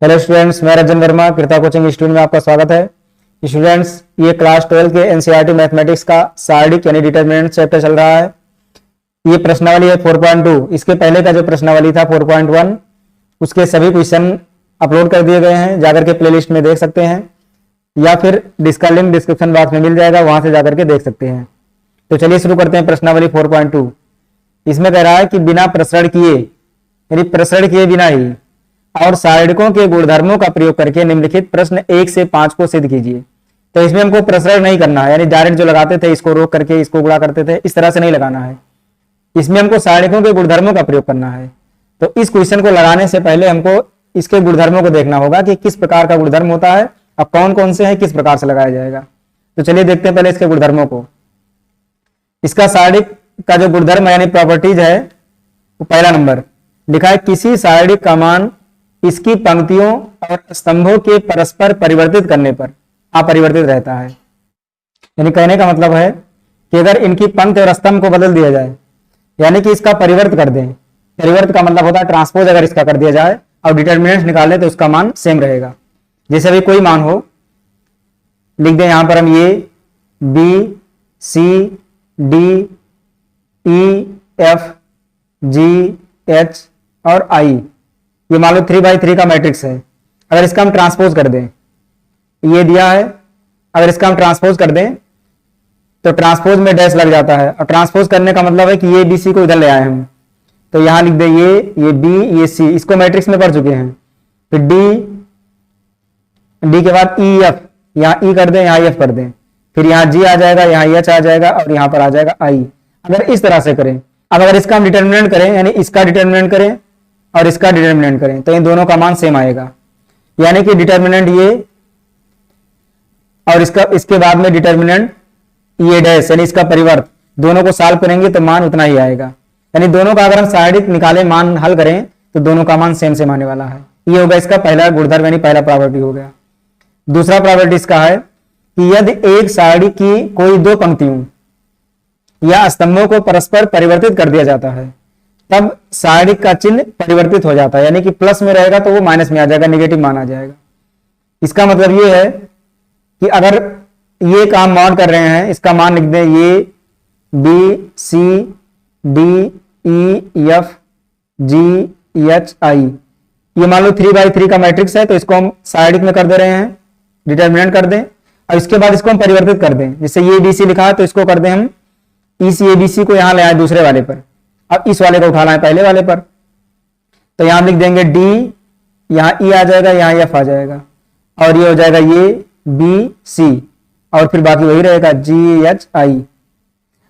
Hello students, मैं रंजन वर्मा कृता coaching student में आपका स्वागत है। स्टूडेंट्स, ये क्लास 12 के एनसीईआरटी मैथमेटिक्स का सारणी यानी डिटरमिनेंट चैप्टर चल रहा है। ये प्रश्नावली है 4.2। इसके पहले का जो प्रश्नावली था 4.1, उसके सभी क्वेश्चन अपलोड कर दिए गए हैं, जाकर के प्लेलिस्ट में देख सकते हैं या फिर इसका लिंक डिस्क्रिप्शन बॉक्स में मिल जाएगा, वहां से जाकर के देख सकते हैं। तो चलिए शुरू करते हैं प्रश्नावली 4.2। इसमें कह रहा है कि बिना प्रसरण किए यानी प्रसरण किए बिना ही और सारणिकों के गुणधर्मों का प्रयोग करके निम्नलिखित प्रश्न 1 से 5 को सिद्ध कीजिए। तो इसमें हमको प्रसरण नहीं करना है, यानी डायरेक्ट जो लगाते थे इसको रोक करके इसको गुणा करते थे, इस तरह से नहीं लगाना है। इसमें हमको सारणिकों के गुणधर्मों का प्रयोग करना है। तो इस क्वेश्चन को लगाने से पहले हमको इसके गुणधर्मों को देखना होगा कि किस प्रकार का गुणधर्म होता है, अब कौन कौन से है, किस प्रकार से लगाया जाएगा। तो चलिए देखते हैं पहले इसके गुणधर्मों को। इसका सारणिक का जो गुणधर्म यानी प्रॉपर्टीज है, वो पहला नंबर लिखा है, किसी सारणिक का मान इसकी पंक्तियों और स्तंभों के परस्पर परिवर्तित करने पर अपरिवर्तित रहता है। यानी कहने का मतलब है कि अगर इनकी पंक्ति और स्तंभ को बदल दिया जाए, यानी कि इसका परिवर्त कर दें, परिवर्त का मतलब होता है ट्रांसपोज, अगर इसका कर दिया जाए और डिटरमिनेंट निकालें तो उसका मान सेम रहेगा। जैसे अभी कोई मान हो, लिख दें यहां पर हम ये B C D E F G H और आई, ये मान लो 3x3 का मैट्रिक्स है। अगर इसका हम ट्रांसपोज कर दें, ये दिया है, अगर इसका हम ट्रांसपोज कर दें तो ट्रांसपोज में डैश लग जाता है, और ट्रांसपोज करने का मतलब है कि ये बी सी को इधर ले आए हम। तो यहां लिख दें ये बी ये सी, इसको मैट्रिक्स में पढ़ चुके हैं। फिर डी के बाद ई एफ, यहां ई कर दें, यहां एफ कर दें, फिर यहां जी आ जाएगा, यहां एच आ जाएगा और यहां पर आ जाएगा आई। अगर इस तरह से करें, अब अगर इसका हम डिटरमिनेंट करें, यानी इसका डिटरमिनेंट करें और इसका डिटरमिनेंट करें, तो इन दोनों का मान सेम आएगा। यानी कि डिटरमिनेंट ये और इसके बाद में डिटरमिनेंट ये डैश, यानी इसका परिवर्त, दोनों को सॉल्व करेंगे तो मान उतना ही आएगा। यानी दोनों का अगर हम सारणिक निकालें, मान हल करें, तो दोनों का मान सेम सेम आने वाला है। ये होगा इसका पहला गुणधर्म, यानी पहला प्रॉपर्टी हो गया। दूसरा प्रॉपर्टी इसका है कि यदि एक सारणी की कोई दो पंक्तियों या स्तंभों को परस्पर परिवर्तित कर दिया जाता है, तब सारणिक का चिन्ह परिवर्तित हो जाता है। यानी कि प्लस में रहेगा तो वो माइनस में आ जाएगा, नेगेटिव मान आ जाएगा। इसका मतलब ये है कि अगर ये काम मॉड कर रहे हैं, इसका मान लिख दें ये B C D E F G H I, ये मान लो 3x3 का मैट्रिक्स है, तो इसको हम सारणिक में कर दे रहे हैं, डिटरमिनेंट कर दें, और इसके बाद इसको हम परिवर्तित कर दें। जैसे ये बी सी लिखा है तो इसको कर दें हम इस ए बी सी को यहां ले आए दूसरे वाले पर, अब इस वाले को उठा लाएं पहले वाले पर। तो यहां लिख देंगे डी, यहां ई आ जाएगा, यहां एफ आ जाएगा, और ये हो जाएगा ये बी सी, और फिर बाकी वही रहेगा जी एच आई।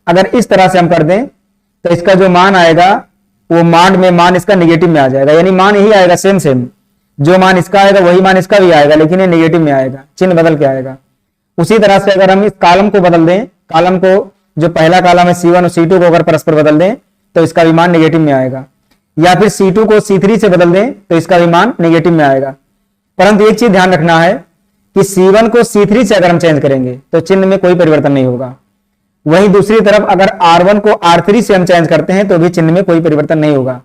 अगर इस तरह से हम कर दें तो इसका जो मान आएगा वो मान में मान इसका नेगेटिव में आ जाएगा। यानी मान यही आएगा सेम सेम, जो मान इसका आएगा वही मान इसका भी आएगा, लेकिन ये नेगेटिव में आएगा, चिन्ह बदल के आएगा। उसी तरह से अगर हम इस कॉलम को बदल दें, कॉलम को जो पहला कॉलम है C1 और C2 को अगर परस्पर बदल दें तो इसका भी मान नेगेटिव में आएगा, या फिर C2 को C3 से बदल दें तो इसका भी मान नेगेटिव में आएगा। परंतु एक चीज ध्यान रखना है कि C1 को C3 से अगर हम चेंज करेंगे तो चिन्ह में कोई परिवर्तन नहीं होगा। वहीं दूसरी तरफ अगर R1 को R3 से हम चेंज करते हैं तो भी चिन्ह में कोई परिवर्तन नहीं होगा,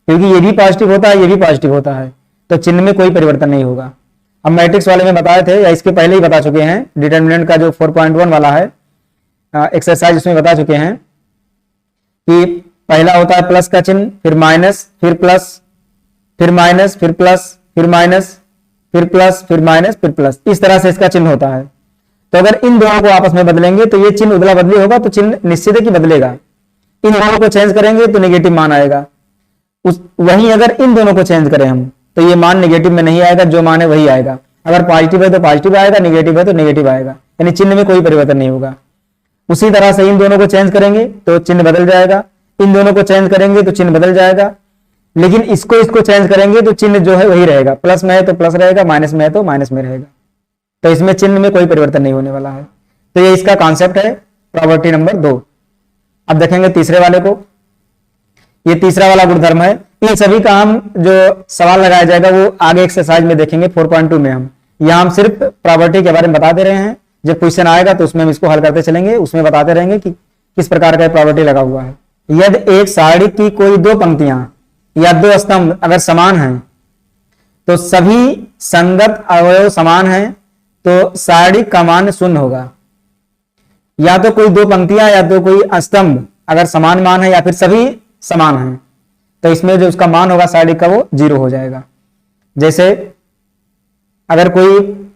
क्योंकि ये भी पॉजिटिव होता है, ये भी पॉजिटिव होता है, तो चिन्ह में कोई परिवर्तन नहीं होगा। हम मैट्रिक्स वाले में बताए थे, या इसके पहले ही बता चुके हैं, डिटरमिनेंट का जो 4.1 वाला है एक्सरसाइज, उसमें बता चुके हैं कि पहला होता है प्लस का चिन्ह, फिर माइनस, फिर प्लस, फिर माइनस, फिर प्लस, फिर माइनस, फिर प्लस, फिर माइनस, फिर प्लस, इस तरह से इसका चिन्ह होता है। तो अगर इन दोनों को आपस में बदलेंगे तो ये चिन्ह उदला बदली होगा, तो चिन्ह निश्चित है कि बदलेगा। इन दोनों को चेंज करेंगे तो नेगेटिव मान आएगा। वहीं अगर इन दोनों को चेंज करें हम तो ये मान नेगेटिव में नहीं आएगा, जो मान है वही आएगा। अगर पॉजिटिव है तो पॉजिटिव आएगा, नेगेटिव है तो नेगेटिव आएगा, यानी चिन्ह में कोई परिवर्तन नहीं होगा। उसी तरह से इन दोनों को चेंज करेंगे तो चिन्ह बदल जाएगा, इन दोनों को चेंज करेंगे तो चिन्ह बदल जाएगा, लेकिन इसको चेंज करेंगे तो चिन्ह जो है वही रहेगा। प्लस में है तो प्लस रहेगा, माइनस में है तो माइनस में रहेगा, तो इसमें चिन्ह में कोई परिवर्तन नहीं होने वाला है। तो ये इसका कॉन्सेप्ट है, प्रॉपर्टी नंबर 2। अब देखेंगे तीसरे वाले को। ये तीसरा वाला गुणधर्म है। इन सभी का हम जो सवाल लगाया जाएगा वो आगे एक्सरसाइज में देखेंगे 4.2 में। हम यहाँ हम सिर्फ प्रॉपर्टी के बारे में बता दे रहे हैं, जब क्वेश्चन आएगा तो उसमें हम इसको हल करते चलेंगे, उसमें बताते रहेंगे कि किस प्रकार का प्रॉपर्टी लगा हुआ है। यदि एक सारणी की कोई दो पंक्तियां या दो स्तंभ अगर समान हैं तो सभी संगत अवयव समान हैं, तो सारणी का मान शून्य होगा। या तो कोई दो पंक्तियां या तो कोई स्तंभ अगर समान मान है या फिर सभी समान हैं, तो इसमें जो उसका मान होगा सारणी का वो 0 हो जाएगा। जैसे अगर कोई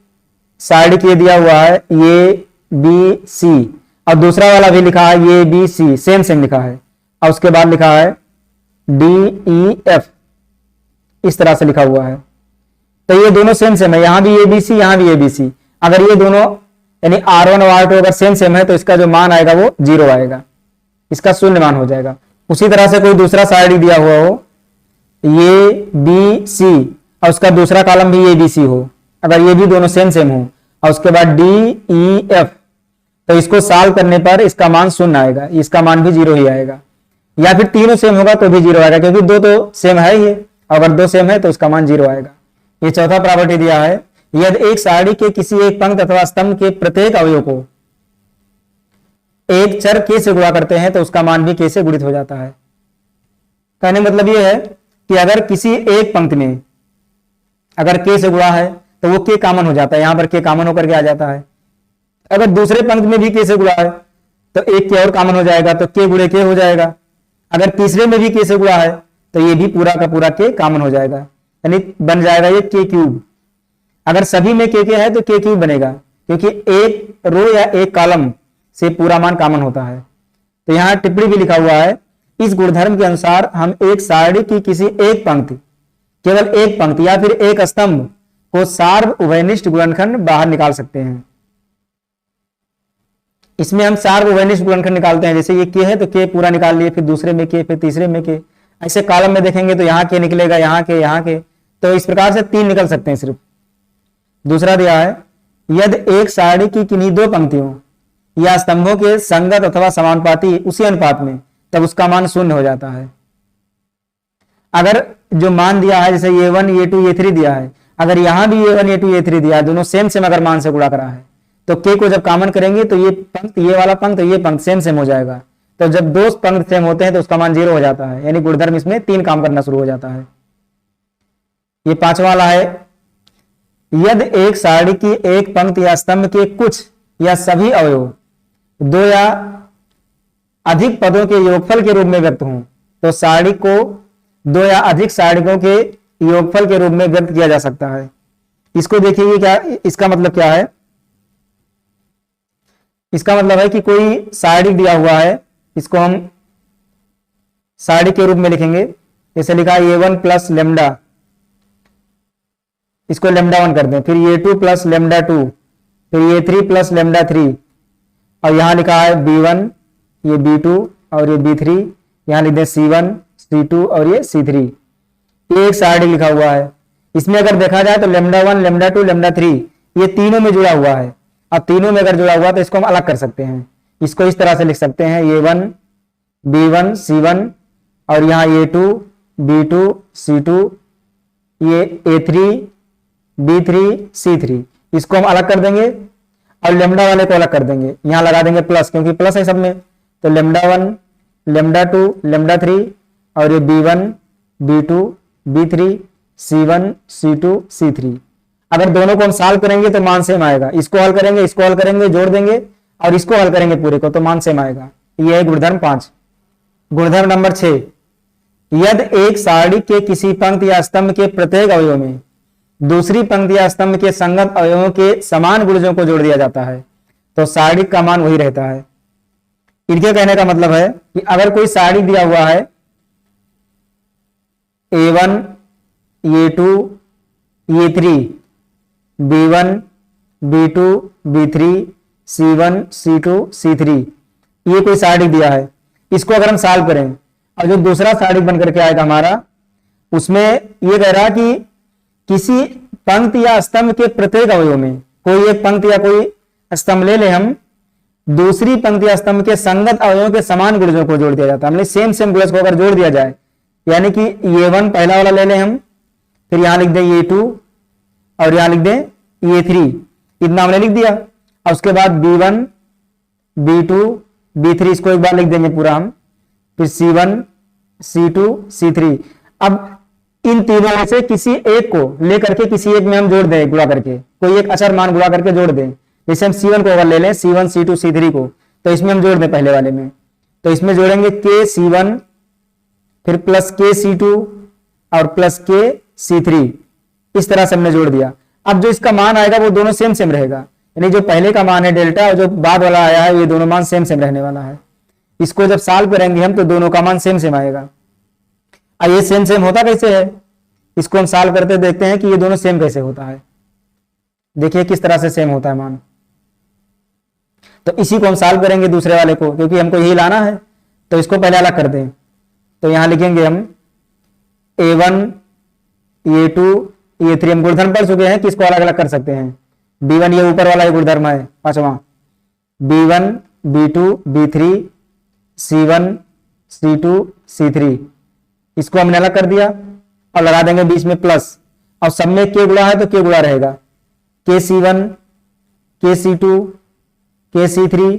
सारणी के दिया हुआ है ए बी सी और दूसरा वाला भी लिखा है A B C, same same लिखा है, और उसके बाद लिखा है डी ई एफ, इस तरह से लिखा हुआ है, तो ये दोनों सेम सेम है, यहां भी ए बी सी यहां भी ए बी सी। अगर ये दोनों यानी R1 और R2 अगर सेम सेम है तो इसका जो मान आएगा वो 0 आएगा, इसका शून्य मान हो जाएगा। उसी तरह से कोई दूसरा सारणी दिया हुआ हो ए बी सी और उसका दूसरा कॉलम भी ए बी सी हो, अगर ये भी दोनों सेम सेम हो और उसके बाद डी ई एफ, तो इसको सॉल्व करने पर इसका मान शून्य आएगा, इसका मान भी 0 ही आएगा। या फिर तीनों सेम होगा तो भी 0 आएगा, क्योंकि दो तो सेम है ही, अगर दो सेम है तो उसका मान 0 आएगा। ये चौथा प्रॉपर्टी दिया है, यदि एक सारणी के किसी एक पंक्ति अथवा स्तंभ के प्रत्येक अवयव को एक चर के से गुणा करते हैं तो उसका मान भी के से गुणित हो जाता है। कहने मतलब यह है कि अगर किसी एक पंक्ति में अगर के से गुणा है तो वो के कॉमन हो जाता है, यहां पर के कॉमन होकर के आ जाता है। अगर दूसरे पंक्ति में भी के से गुणा है तो एक के और कॉमन हो जाएगा, तो के गुणे के हो जाएगा। अगर तीसरे में भी के से गुणा है तो ये भी पूरा का पूरा के कॉमन हो जाएगा, यानी बन जाएगा ये के क्यूब। अगर सभी में के है तो के क्यूब बनेगा, क्योंकि एक रो या एक कॉलम से पूरा मान कॉमन होता है। तो यहां टिप्पणी भी लिखा हुआ है, इस गुणधर्म के अनुसार हम एक सारणी की किसी एक पंक्ति, केवल एक पंक्ति या फिर एक स्तंभ को सार्वभौमिक गुणनखंड बाहर निकाल सकते हैं। इसमें हम सार्वभौमिक गुणनखंड निकालते हैं, जैसे ये के है तो के पूरा निकाल लिए, फिर दूसरे में के, फिर तीसरे में के, ऐसे कॉलम में देखेंगे तो यहाँ के निकलेगा, यहाँ के, तो इस प्रकार से 3 निकल सकते हैं सिर्फ। दूसरा दिया है, यदि एक सारणी की किन्हीं दो पंक्तियों या स्तंभों के संगत अथवा समानुपाती उसी अनुपात में, तब उसका मान शून्य हो जाता है। अगर जो मान दिया है जैसे A1 A2 A3 दिया है, अगर यहां भी A1 A2 A3 दिया है, दोनों सेम सेम अगर मान से गुणा करा है, तो के को जब कॉमन करेंगे तो ये पंक्ति, ये वाला पंक्ति, ये पंक्ति सेम सेम हो जाएगा। तो जब दो पंक्ति सेम होते हैं तो उसका मान 0 हो जाता है, यानी गुणधर्म इसमें 3 काम करना शुरू हो जाता है। ये पांचवा वाला है, यदि एक सारणी की एक पंक्ति या स्तंभ के कुछ या सभी अवयव 2 या अधिक पदों के योगफल के रूप में व्यक्त हों, तो सारणी को 2 या अधिक सारणिकों के योगफल के रूप में व्यक्त किया जा सकता है। इसको देखिए क्या, इसका मतलब क्या है? इसका मतलब है कि कोई सारणी दिया हुआ है, इसको हम सारणी के रूप में लिखेंगे, जैसे लिखा है A1 प्लस लेमडा, इसको लेमडा 1 कर दें, फिर A2 प्लस लेमडा 2, फिर A3 प्लस लेमडा 3, और यहां लिखा है B1, ये B2 और ये B3, यहां लिख दें C1 C2 और ये C3। ये एक सारणी लिखा हुआ है। इसमें अगर देखा जाए तो लेमडा 1 लेमडा 2 लेमडा 3 ये तीनों में जुड़ा हुआ है। अब तीनों में अगर जुड़ा हुआ तो इसको हम अलग कर सकते हैं। इसको इस तरह से लिख सकते हैं, A1 B1 C1 और यहाँ A2 B2 C2, ये A3 B3 C3, इसको हम अलग कर देंगे और लेमडा वाले को अलग कर देंगे, यहाँ लगा देंगे प्लस, क्योंकि प्लस है सब में। तो लेमडा 1 लेमडा 2 लेमडा 3 और ये B1 B2 B3 C1 C2 C3। अगर दोनों को हम सॉल्व करेंगे तो मान सेम आएगा। इसको हल करेंगे, इसको हल करेंगे, जोड़ देंगे और इसको हल करेंगे पूरे को, तो मान सेम आएगा। यह है गुणधर्म 5। गुणधर्म नंबर 6, यदि एक सारणी के किसी पंक्ति या स्तंभ के प्रत्येक अवयव में दूसरी पंक्ति या स्तंभ के संगत अवयवों के समान गुणजों को जोड़ दिया जाता है तो सारणी का मान वही रहता है। इनके कहने का मतलब है कि अगर कोई सारणी दिया हुआ है A1 A2 A3 B1 B2 B3 C1 C2 C3, ये कोई सारणी दिया है। इसको अगर हम सॉल्व करें और जो दूसरा सारणी बन करके आएगा हमारा, उसमें ये कह रहा कि किसी पंक्ति या स्तंभ के प्रत्येक अवयव में कोई एक पंक्ति या कोई स्तंभ ले ले हम, दूसरी पंक्ति या स्तंभ के संगत अवयवों के समान गुणजों को जोड़ दिया जाता है। मतलब सेम सेम गुणज को अगर जोड़ दिया जाए, यानी कि A1 पहला वाला ले लें हम, फिर यहां लिख दें A2 और यहां लिख दें A3, इतना हमने लिख दिया। और उसके बाद B1 B2 B3, इसको एक बार लिख देंगे पूरा हम, फिर C1 C2 C3। अब इन तीनों में से किसी एक को लेकर के किसी एक में हम जोड़ दें, गुणा करके कोई एक अचर मान गुणा करके जोड़ दें। जैसे हम C1 को अगर ले लें, C1 C2 C3 को, तो इसमें हम जोड़ दें पहले वाले में, तो इसमें जोड़ेंगे K C1 फिर प्लस K C2 और प्लस K C3, इस तरह से हमने जोड़ दिया। अब जो इसका मान आएगा वो दोनों सेम सेम रहेगा, यानी जो पहले का मान है डेल्टा और जो बाद वाला आया है ये दोनों मान सेम सेम रहने वाला है। इसको जब सॉल्व करेंगे हम तो दोनों का मान सेम सेम आएगा। अब ये सेम सेम होता कैसे है, इसको हम सॉल्व करते देखते हैं कि ये दोनों सेम कैसे होता है। देखिए किस तरह से सेम होता है मान। तो इसी को हम सॉल्व करेंगे दूसरे वाले को, क्योंकि हमको यही लाना है, तो इसको पहले अलग कर दें। तो यहां लिखेंगे हम A1 A2 A3, हम गुणधर्म पढ़ चुके हैं कि इसको अलग अलग कर सकते हैं। B1 ये ऊपर वाला गुणधर्म है पांचवा, B1 B2 B3 C1 C2 C3, इसको हमने अलग कर दिया और लगा देंगे बीच में प्लस। और सब में K गुणा है तो K गुणा रहेगा, K C1 K C2 K C3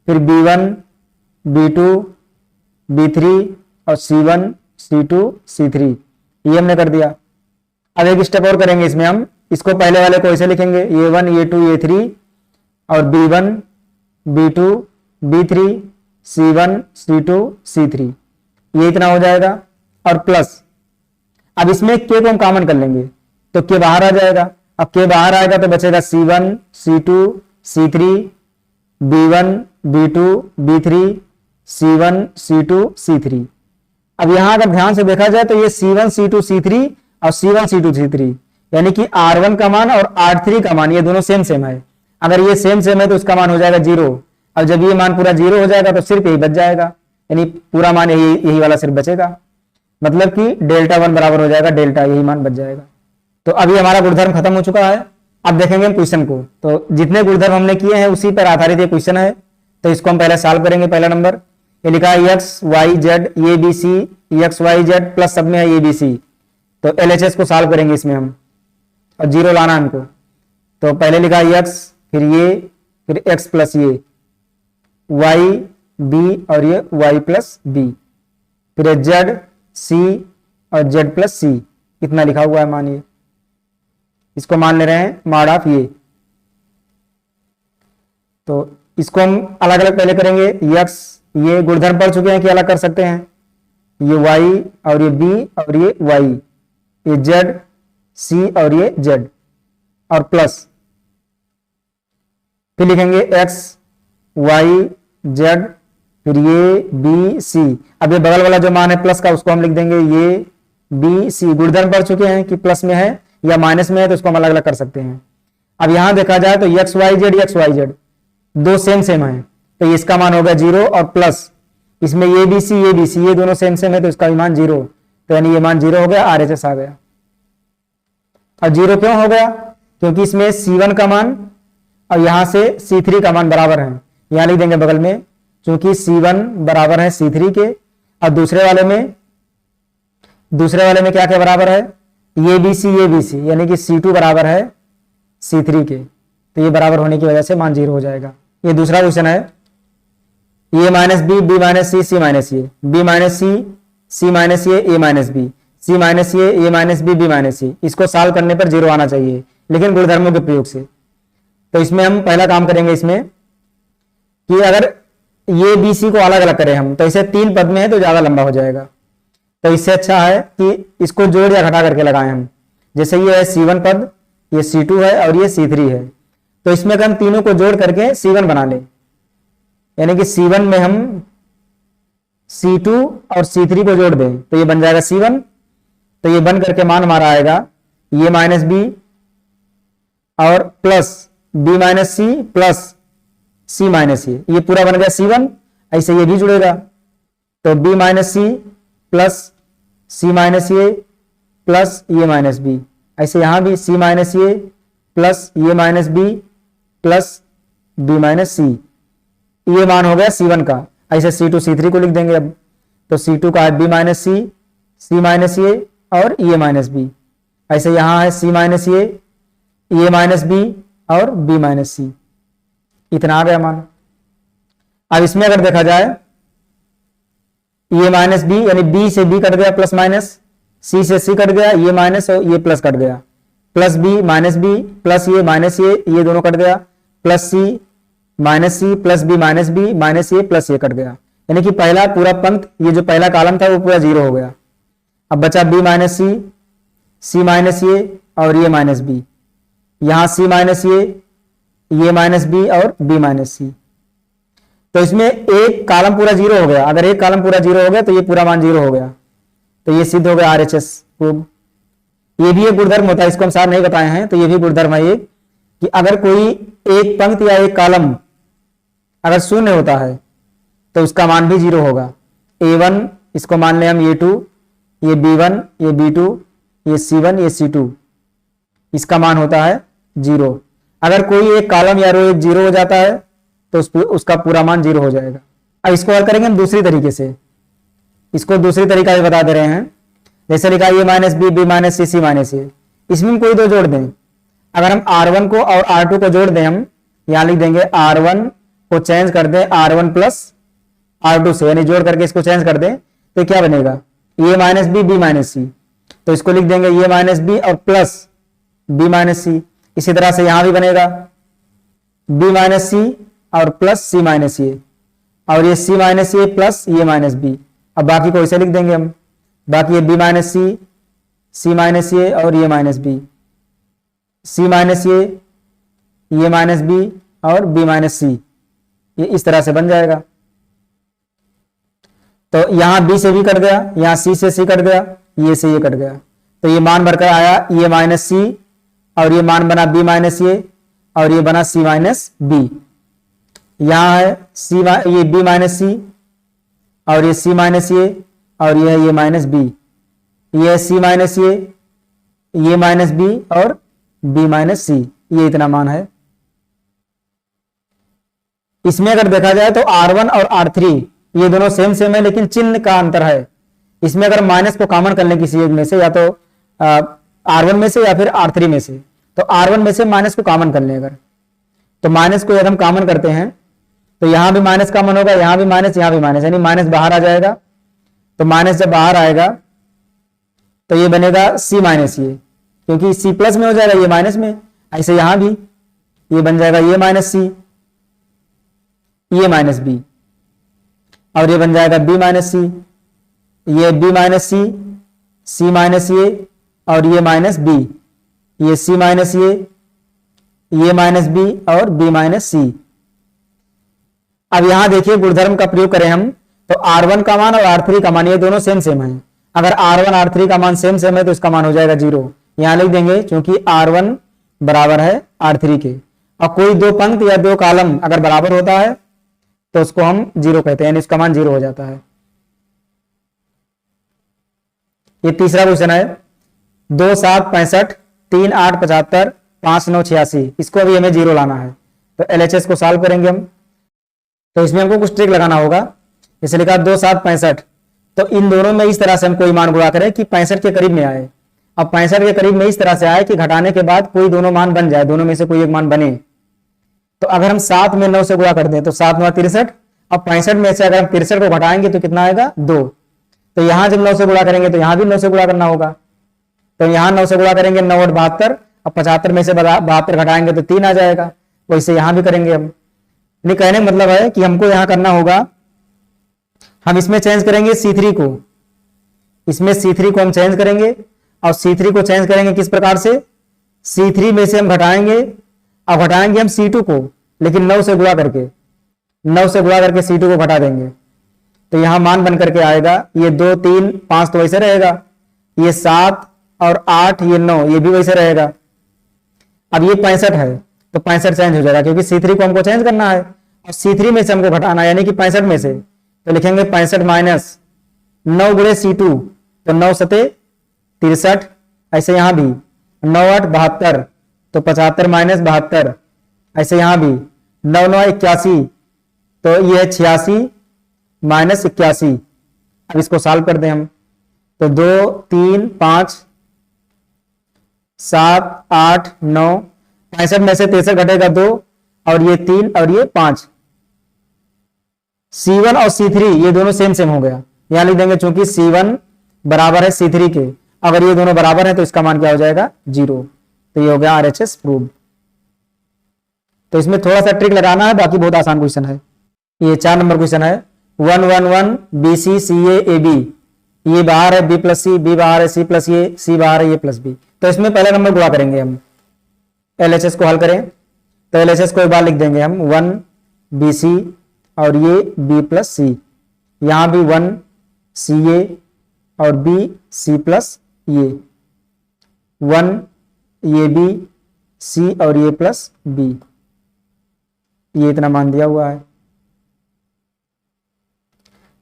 फिर B1 B2 B3 और C1 C2 C3, ये हमने कर दिया। अब एक स्टेप और करेंगे इसमें, हम इसको पहले वाले को ऐसे लिखेंगे A1 A2 A3 और B1 B2 B3 C1 C2 C3, ये इतना हो जाएगा और प्लस। अब इसमें K को हम कॉमन कर लेंगे तो K बाहर आ जाएगा। अब K बाहर आएगा तो बचेगा C1 C2 C3 B1 B2 B3 C1 C2 C3। अब यहां अगर ध्यान से देखा जाए तो ये C1 C2 C3 और C1 C2 C3, यानी कि R1 का मान और R3 का मान ये दोनों सेम सेम है। अगर ये सेम सेम है तो उसका मान हो जाएगा 0, और जब ये मान पूरा 0 हो जाएगा तो सिर्फ यही बच जाएगा, यानी पूरा मान यही वाला सिर्फ बचेगा, मतलब कि डेल्टा 1 बराबर हो जाएगा डेल्टा, यही मान बच जाएगा। तो अभी हमारा गुणधर्म खत्म हो चुका है। अब देखेंगे हम क्वेश्चन को, तो जितने गुणधर्म हमने किए हैं उसी पर आधारित ये क्वेश्चन है। तो इसको हम पहले सॉल्व करेंगे। पहला नंबर ये लिखा है X Y Z A B C, X Y Z plus सब में है ए बी सी, तो LHS को सॉल्व करेंगे इसमें हम, और 0 लाना हमको। तो पहले लिखा है एक्स फिर ये फिर एक्स प्लस ये वाई बी और ये वाई प्लस बी, फिर जेड सी और जेड प्लस सी, इतना लिखा हुआ है मानिए। इसको मान ले रहे हैं मॉड ऑफ ये। तो इसको हम अलग अलग पहले करेंगे। एक्स ये गुणधर्म पढ़ चुके हैं कि अलग कर सकते हैं, ये वाई और ये बी और ये वाई, ये जेड सी और ये जेड, और प्लस फिर लिखेंगे एक्स वाई जेड फिर ये बी सी। अब ये बगल वाला जो मान है प्लस का उसको हम लिख देंगे ये बी सी। गुणधर्म पढ़ चुके हैं कि प्लस में है या माइनस में है, तो इसको हम अलग अलग कर सकते हैं। अब यहां देखा जाए तो एक्स वाई जेड दो सेम सेम है, तो इसका मान हो गया 0 और प्लस इसमें ये बी सी ये दोनों सेम सेम है, तो इसका मान 0, तो यानी ये मान 0 हो गया, RHS आ गया। और 0 क्यों हो गया, क्योंकि इसमें C1 का मान और यहां से C3 का मान बराबर है। यहां लिख देंगे बगल में, क्योंकि C1 बराबर है C3 के, और दूसरे वाले में क्या क्या बराबर है, ये बी सी यानी कि C2 बराबर है C3 के, तो ये बराबर होने की वजह से मान 0 हो जाएगा। ये दूसरा क्वेश्चन है, ए माइनस बी बी माइनस सी सी माइनस ए, बी माइनस सी माइनस ए माइनस बी, सी माइनस ए माइनस बी बी माइनस सी। इसको सॉल्व करने पर 0 आना चाहिए, लेकिन गुणधर्मों के प्रयोग से। तो इसमें हम पहला काम करेंगे इसमें कि अगर ये बी सी को अलग अलग करें हम, तो इसे 3 पद में है तो ज्यादा लंबा हो जाएगा, तो इससे अच्छा है कि इसको जोड़ या घटा करके लगाएं हम। जैसे ये है C1 पद, ये C2 है और ये C3 है, तो इसमें अगर हम तीनों को जोड़ करके C1 बना लें, यानी कि C1 में हम C2 और C3 को जोड़ दें तो ये बन जाएगा C1। तो ये बन करके मान हमारा आएगा ये माइनस बी और plus b minus c plus c minus ये पूरा बन गया C1। ऐसे ये भी जुड़ेगा, तो b minus c plus c minus ये प्लस ये माइनस बी, ऐसे यहां भी सी माइनस ये प्लस ये minus b plus b minus c, ये मान हो गया C1 का। ऐसे C2 C3 को लिख देंगे अब, तो C2 का है बी माइनस सी माइनस ये और ये माइनस बी, ऐसे यहां है सी माइनस ये माइनस बी और बी माइनस सी, इतना आ गया मान। अब इसमें अगर देखा जाए ये माइनस बी यानी बी से बी कट गया प्लस माइनस, सी से सी कट गया, ये माइनस और ये प्लस कट गया, plus b minus b plus ये माइनस ये दोनों कट गया, plus c minus c plus b minus ये प्लस ये कट गया। यानी कि पहला पूरा पंक्ति, ये जो पहला कॉलम था वो पूरा जीरो हो गया। अब बचा बी माइनस सी माइनस ये और ये माइनस बी, यहां सी माइनस ये माइनस बी और बी माइनस सी। तो इसमें एक कॉलम पूरा जीरो हो गया। अगर एक कॉलम पूरा जीरो हो गया तो ये पूरा मान जीरो हो गया। तो ये सिद्ध हो गया RHS प्रूव। ये भी एक गुणधर्म होता है, इसको हम सार नहीं बताए हैं, तो ये भी गुणधर्म है एक कि अगर कोई एक पंक्ति या एक कॉलम अगर शून्य होता है तो उसका मान भी जीरो होगा। A1 इसको मान लें हम A2, ये B1, ये B2, ये C1, ये C2, इसका मान होता है जीरो। अगर कोई एक कॉलम या रो एक जीरो हो जाता है तो उसका पूरा मान जीरो हो जाएगा। अब इसको हल करेंगे हम दूसरी तरीके से, इसको दूसरी तरीका भी बता दे रहे हैं। जैसे लिखा ए माइनस बी माइनस सी माइनस ए, इसमें हम कोई दो जोड़ दें। अगर हम R1 को और R2 को जोड़ दें, हम यहां लिख देंगे R1 को चेंज कर दें R1 प्लस R2 से, यानी जोड़ करके इसको चेंज कर दें तो क्या बनेगा ए माइनस बी माइनस सी। तो इसको लिख देंगे ए माइनस बी और प्लस बी माइनस सी। इसी तरह से यहां भी बनेगा बी माइनस सी और प्लस सी माइनस ए, और ये सी माइनस ए प्लस ये माइनस बी। अब बाकी को इसे लिख देंगे हम, बाकी ये बी माइनस सी माइनस ए और ये माइनस बी, सी माइनस ये माइनस बी और बी माइनस सी, ये इस तरह से बन जाएगा। तो यहां बी से बी कट गया, यहां सी से सी कट गया, ये से ये कट गया, तो ये मान बढ़कर आया ये माइनस सी और ये मान बना बी माइनस ये और ये बना सी माइनस बी। यहां है सी ये बी माइनस सी और ये सी माइनस ये और ये है ये माइनस बी, ये है सी माइनस ये माइनस बी और बी माइनस सी, ये इतना मान है। इसमें अगर देखा जाए तो R1 और R3 ये दोनों सेम है, लेकिन चिन्ह का अंतर है। इसमें अगर माइनस को कॉमन कर लें किसी एक में से, या तो R1 में से या फिर R3 में से, तो R1 में से माइनस को कॉमन कर लें अगर, तो माइनस को यदि हम कॉमन करते हैं तो यहां भी माइनस कॉमन होगा, यहां भी माइनस, यहां भी माइनस, यानी माइनस बाहर आ जाएगा। तो माइनस जब बाहर आएगा तो ये बनेगा सी माइनस ये, क्योंकि सी प्लस में हो जाएगा ये माइनस में। ऐसे यहां भी ये बन जाएगा ये माइनस सी ये माइनस बी, और ये बन जाएगा बी माइनस सी, ये बी माइनस सी माइनस ये और ये माइनस बी, ये सी माइनस ये माइनस बी और बी माइनस सी। अब यहां देखिए गुणधर्म का प्रयोग करें हम, तो R1 का मान और R3 का मान ये दोनों सेम है। अगर R1 R3 का मान सेम है तो इसका मान हो जाएगा जीरो। यहां लिख देंगे क्योंकि R1 बराबर है R3 के, और कोई दो पंक्ति या दो कॉलम अगर बराबर होता है तो उसको हम जीरो कहते हैं, यानी इसका मान जीरो हो जाता है। ये तीसरा क्वेश्चन है 2 7 65 3 8 75 5 9 86, इसको अभी हमें जीरो लाना है। तो LHS को सॉल्व करेंगे हम, तो इसमें हमको कुछ ट्रिक लगाना होगा। जैसे लिखा 2 7 65, तो इन दोनों में इस तरह से हम कोई मान गुणा करें कि 65 के करीब में आए। अब 65 के करीब में इस तरह से आए कि घटाने के बाद कोई दोनों मान बन जाए, दोनों में से कोई एक मान बने। तो अगर हम 7 में 9 से गुणा कर दें तो 7 9 63, अब 65 में से अगर हम 63 को घटाएंगे तो कितना आएगा 2। तो यहां जब 9 से गुणा करेंगे तो यहां भी 9 से गुणा करना होगा, तो यहां 9 से गुणा करेंगे 9 और 72, अब 75 में से 72 घटाएंगे तो 3 आ जाएगा। वैसे यहां भी करेंगे हम। नहीं, कहने का मतलब है कि हमको यहां करना होगा, हम इसमें चेंज करेंगे C3 को, इसमें C3 को हम चेंज करेंगे, और C3 को चेंज करेंगे किस प्रकार से, C3 में से हम घटाएंगे, अब घटाएंगे हम C2 को, लेकिन 9 से गुणा करके, 9 से गुणा करके C2 को घटा देंगे। तो यहां मान बन करके आएगा ये 2 3 5 तो वैसे रहेगा, ये 7 और 8 ये 9 ये भी वैसे रहेगा। अब ये 65 है तो 65 चेंज हो जाएगा, क्योंकि C3 को हमको चेंज करना है और C3 में से हमको घटाना है, यानी कि 65 में से। तो लिखेंगे 65 माइनस 9 गुणे C2, तो 9 सते 63, ऐसे यहां भी 9 8 72, तो 75 माइनस 72, ऐसे यहां भी 9 9 81, तो ये है 86 माइनस 81। अब इसको सॉल्व कर दें हम, तो 2 3 5 7 8 9, 65 में से 63 घटेगा 2, और ये 3 और ये 5, C1 और C3 ये दोनों सेम हो गया। यहां लिख देंगे चूंकि C1 बराबर है C3 के, अगर ये दोनों बराबर हैं तो इसका मान क्या हो जाएगा 0। तो ये हो गया RHS प्रूव। तो इसमें थोड़ा सा ट्रिक लगाना है, बाकी बहुत आसान क्वेश्चन है। ये 4 नंबर क्वेश्चन है। 1 1 1 BC CA AB, ये बाहर है B प्लस सी, बी बाहर है C प्लस ये, C बाहर है ये प्लस बी। तो इसमें पहला नंबर गुणा करेंगे हम, LHS को हल करें तो LHS को एक बार लिख देंगे हम 1 BC और ये B प्लस सी, यहां भी 1 CA और B C प्लस ये, 1 ये B C और ये प्लस B, ये इतना मान दिया हुआ है।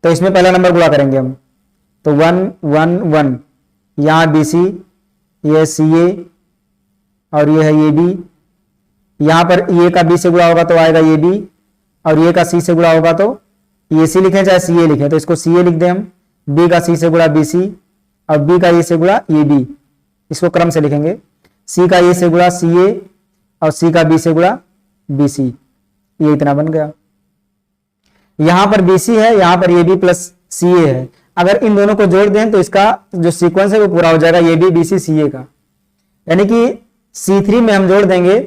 तो इसमें पहला नंबर गुणा करेंगे हम, तो 1 1 1, यहां BC, ये CA और ये है ये B, यहां पर ये का B से गुणा होगा तो आएगा ये B, और ये का C से गुणा होगा तो ये C लिखें चाहे CA लिखें, तो इसको CA लिख दें हम। B का C से गुणा BC और B का A से गुणा ये B, इसको क्रम से लिखेंगे। C का A से गुणा CA और C का B से गुणा BC, ये इतना बन गया। यहां पर BC है, यहां पर AB प्लस CA है, अगर इन दोनों को जोड़ दें तो इसका जो सीक्वेंस है वो पूरा हो जाएगा AB BC CA का, यानी कि C3 में हम जोड़ देंगे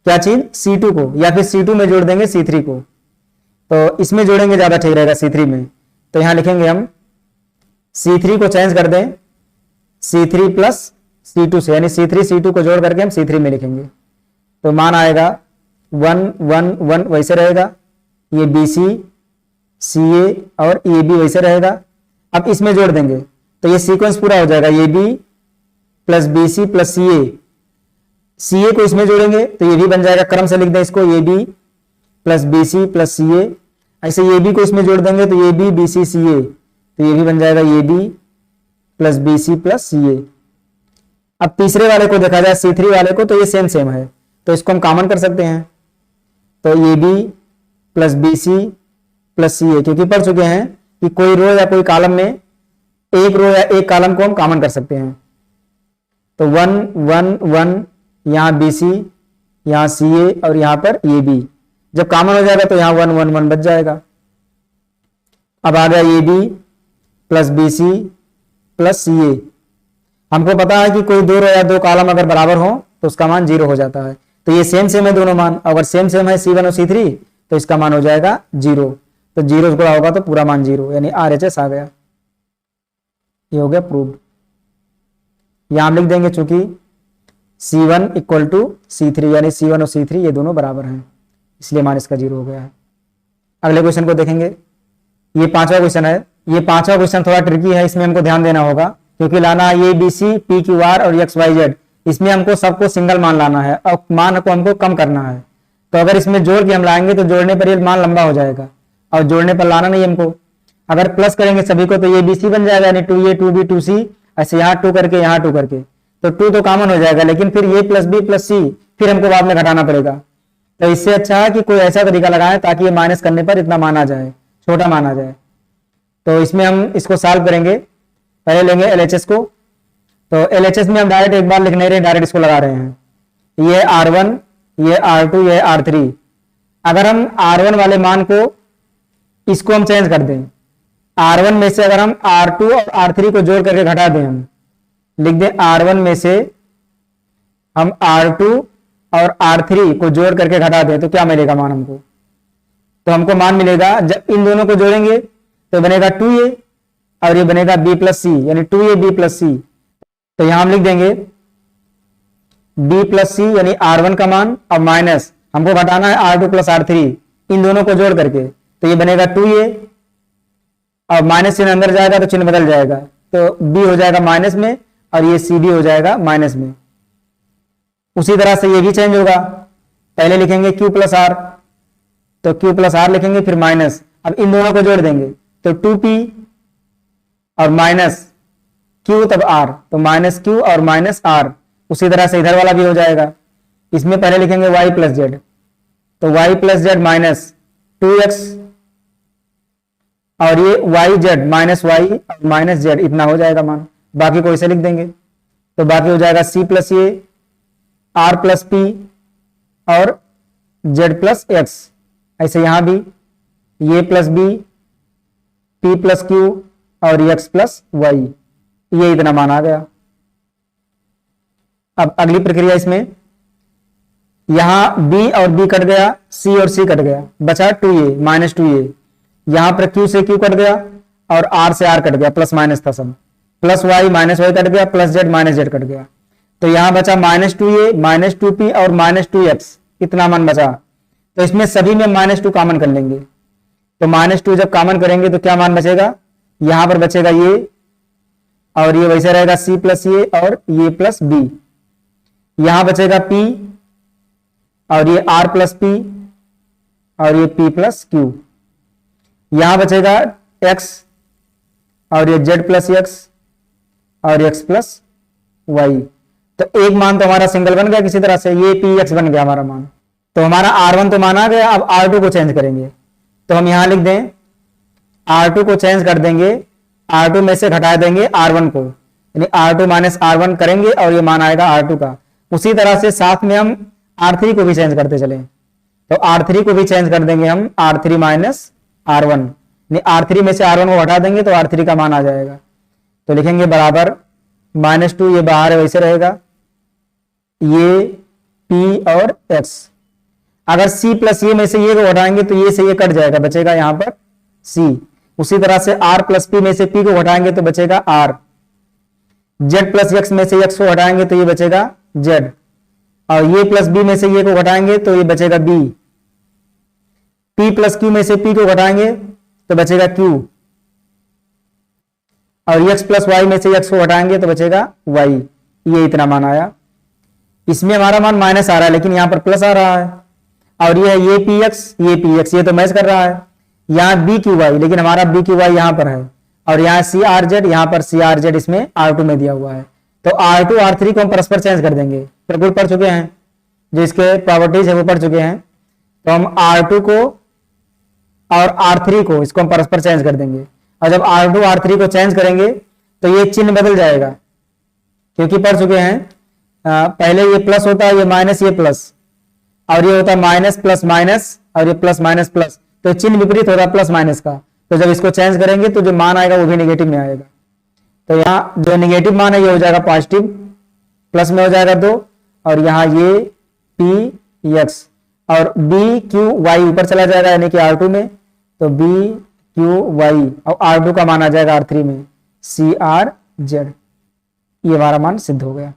क्या चीज C2 को, या फिर C2 में जोड़ देंगे C3 को। तो इसमें जोड़ेंगे ज्यादा ठीक रहेगा C3 में, तो यहां लिखेंगे हम C3 को चेंज कर दें C3 प्लस C2 से, यानी C3 C2 को जोड़ करके हम C3 में लिखेंगे, तो मान आएगा 1 1 1 वैसे रहेगा, ये BC CA और AB वैसे रहेगा। अब इसमें जोड़ देंगे तो ये सीक्वेंस पूरा हो जाएगा, AB plus BC plus CA को इसमें जोड़ेंगे तो ये भी बन जाएगा, क्रम से लिख दें इसको AB plus BC plus CA, ऐसे AB को इसमें जोड़ देंगे तो AB BC CA, तो ये भी बन जाएगा AB plus BC plus CA। अब तीसरे वाले को देखा जाए C3 वाले को, तो ये सेम है, तो इसको हम कॉमन कर सकते हैं, तो AB plus BC plus CA, क्योंकि पढ़ चुके हैं कि कोई रो या कोई कॉलम में एक रो या एक कॉलम को हम कॉमन कर सकते हैं। तो 1 1 1, यहां BC, यहां CA और यहां पर AB, जब कॉमन हो जाएगा तो यहां 1 1 1 बच जाएगा। अब आ गया AB plus BC plus CA, हमको पता है कि कोई दो रो या दो कॉलम अगर बराबर हो तो उसका मान 0 हो जाता है, तो ये सेम है दोनों मान, अगर सेम है C1 और C3 तो इसका मान हो जाएगा 0, तो 0 गुणा होगा तो पूरा मान 0, यानी RHS आ गया। ये हो गया प्रूव। यहां हम लिख देंगे चूंकि C1 इक्वल टू C3, यानी C1 और C3 ये दोनों बराबर हैं, इसलिए मान इसका 0 हो गया है। अगले क्वेश्चन को देखेंगे, ये 5वां क्वेश्चन है। ये 5वां क्वेश्चन थोड़ा ट्रिकी है, इसमें हमको ध्यान देना होगा, क्योंकि लाना है ABC PQR और XYZ, इसमें हमको सबको सिंगल मान लाना है और मान को हमको कम करना है। तो अगर इसमें जोड़ के हम लाएंगे तो जोड़ने पर ये मान लंबा हो जाएगा, और जोड़ने पर लाना नहीं हमको। अगर प्लस करेंगे सभी को तो ये BC बन जाएगा, यानी 2A 2B 2C, ऐसे यहाँ 2 करके यहाँ 2 करके, तो 2 तो कॉमन हो जाएगा, लेकिन फिर ये प्लस B प्लस C फिर हमको बाद में घटाना पड़ेगा। तो इससे अच्छा है कि कोई ऐसा तरीका लगाएं ताकि ये माइनस करने पर इतना मान आ जाए, छोटा मान आ जाए। तो इसमें हम इसको सॉल्व करेंगे, पहले लेंगे LHS को, तो LHS में हम डायरेक्ट एक बार लिख नहीं रहे, डायरेक्ट इसको लगा रहे हैं। ये R1, ये R2, ये R3। अगर हम R1 वाले मान को इसको हम चेंज कर दें, R1 में से अगर हम R2 और R3 को जोड़ करके घटा दें, हम लिख दें R1 में से हम R2 और R3 को जोड़ करके घटा दें तो क्या मिलेगा मान हमको, तो हमको मान मिलेगा जब इन दोनों को जोड़ेंगे तो बनेगा 2A और ये बनेगा B प्लस C, यानी 2A B प्लस C। तो यहां हम लिख देंगे B प्लस C यानी R1 का मान, और माइनस हमको घटाना है R2 प्लस R3, इन दोनों को जोड़ करके, तो ये बनेगा 2A और माइनस चिन्ह अंदर जाएगा तो चिन्ह बदल जाएगा, तो B हो जाएगा माइनस में और ये CB हो जाएगा माइनस में। उसी तरह से ये भी चेंज होगा, पहले लिखेंगे Q प्लस R, तो Q प्लस R लिखेंगे फिर माइनस, अब इन दोनों को जोड़ देंगे तो 2P और माइनस Q तब R, तो माइनस Q और माइनस R। उसी तरह से इधर वाला भी हो जाएगा, इसमें पहले लिखेंगे Y प्लस Z, तो Y plus Z minus 2X और ये YZ माइनस Y और माइनस Z, इतना हो जाएगा मान। बाकी को इसे लिख देंगे तो बाकी हो जाएगा C plus A, R plus P और Z प्लस X। ऐसे यहां भी ये plus B, P plus Q और X प्लस Y, ये इतना मान आ गया। अब अगली प्रक्रिया इसमें, यहां b और b कट गया, c और c कट गया, बचा 2a माइनस 2a। यहां पर q से q कट गया और r से r कट गया, प्लस माइनस था सब, plus y minus y cut गया, plus z minus z cut गया। तो यहां बचा माइनस 2a माइनस 2p और माइनस 2x, इतना मान बचा। तो इसमें सभी में माइनस 2 कॉमन कर लेंगे। तो माइनस 2 जब कॉमन करेंगे तो क्या मान बचेगा, यहां पर बचेगा ये, और ये वैसे रहेगा c प्लस ये और ये प्लस b। यहां बचेगा p और ये r प्लस p और ये p प्लस q। यहां बचेगा x और ये z प्लस x और x प्लस y। तो एक मान तो हमारा सिंगल बन गया किसी तरह से, ये px बन गया हमारा मान। तो हमारा r1 तो माना गया। अब r2 को चेंज करेंगे, तो हम यहां लिख दें r2 को चेंज कर देंगे, r2 में से घटा देंगे r1 को, यानी r2 माइनस r1 करेंगे और ये मान आएगा r2 का। उसी तरह से साथ में हम r3 को भी चेंज करते चले, तो r3 को भी चेंज कर देंगे हम r3 माइनस r1, r3 में से r1 को हटा देंगे तो r3 का मान आ जाएगा। तो लिखेंगे बराबर माइनस 2, ये बाहर है वैसे रहेगा, ये p और x। अगर c प्लस ये में से ये को हटाएंगे तो ये से ये कट जाएगा, बचेगा यहां पर c। उसी तरह से r प्लस p में से p को हटाएंगे तो बचेगा r। z प्लस x में से x को हटाएंगे तो ये बचेगा z, और ये प्लस b में से ये को हटाएंगे तो ये बचेगा b। p प्लस q में से p को हटाएंगे तो बचेगा q, और x प्लस y में से x को हटाएंगे तो बचेगा y। ये इतना मान आया। इसमें हमारा मान माइनस आ रहा है लेकिन यहां पर प्लस आ रहा है, और ये है ये px, ये तो मैच कर रहा है। यहाँ बी क्यू वाई, लेकिन हमारा बी क्यू वाई यहाँ पर है, और यहाँ सी आर जेड, यहाँ पर सी आर जेड इसमें R2 में दिया हुआ है। तो R2 R3 को हम परस्पर चेंज कर देंगे, बिल्कुल पढ़ चुके हैं, जो इसके प्रॉपर्टीज है वो पढ़ चुके हैं। तो हम R2 को और R3 को इसको हम परस्पर चेंज कर देंगे, और जब R2 R3 को चेंज करेंगे तो ये चिन्ह बदल जाएगा, क्योंकि पढ़ चुके हैं पहले ये प्लस होता है, ये माइनस, ये प्लस, और ये होता है माइनस प्लस माइनस, और ये प्लस माइनस प्लस, तो चिन्ह विपरीत होगा प्लस माइनस का। तो जब इसको चेंज करेंगे तो जो मान आएगा वो भी नेगेटिव में आएगा। तो यहाँ जो नेगेटिव मान है ये हो जाएगा पॉजिटिव, प्लस में हो जाएगा 2, और यहाँ ये पी एक्स और बी क्यू वाई ऊपर चला जाएगा, यानी कि R2 में, तो बी क्यू वाई, और R2 का मान आ जाएगा R3 में सी आर जेड। ये हमारा मान सिद्ध हो गया,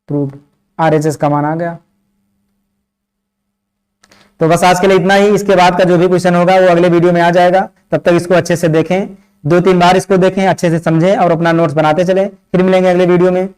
प्रूव्ड, RHS का मान आ गया। तो बस आज के लिए इतना ही। इसके बाद का जो भी क्वेश्चन होगा वो अगले वीडियो में आ जाएगा, तब तक इसको अच्छे से देखें, 2-3 बार इसको देखें, अच्छे से समझें और अपना नोट्स बनाते चलें। फिर मिलेंगे अगले वीडियो में।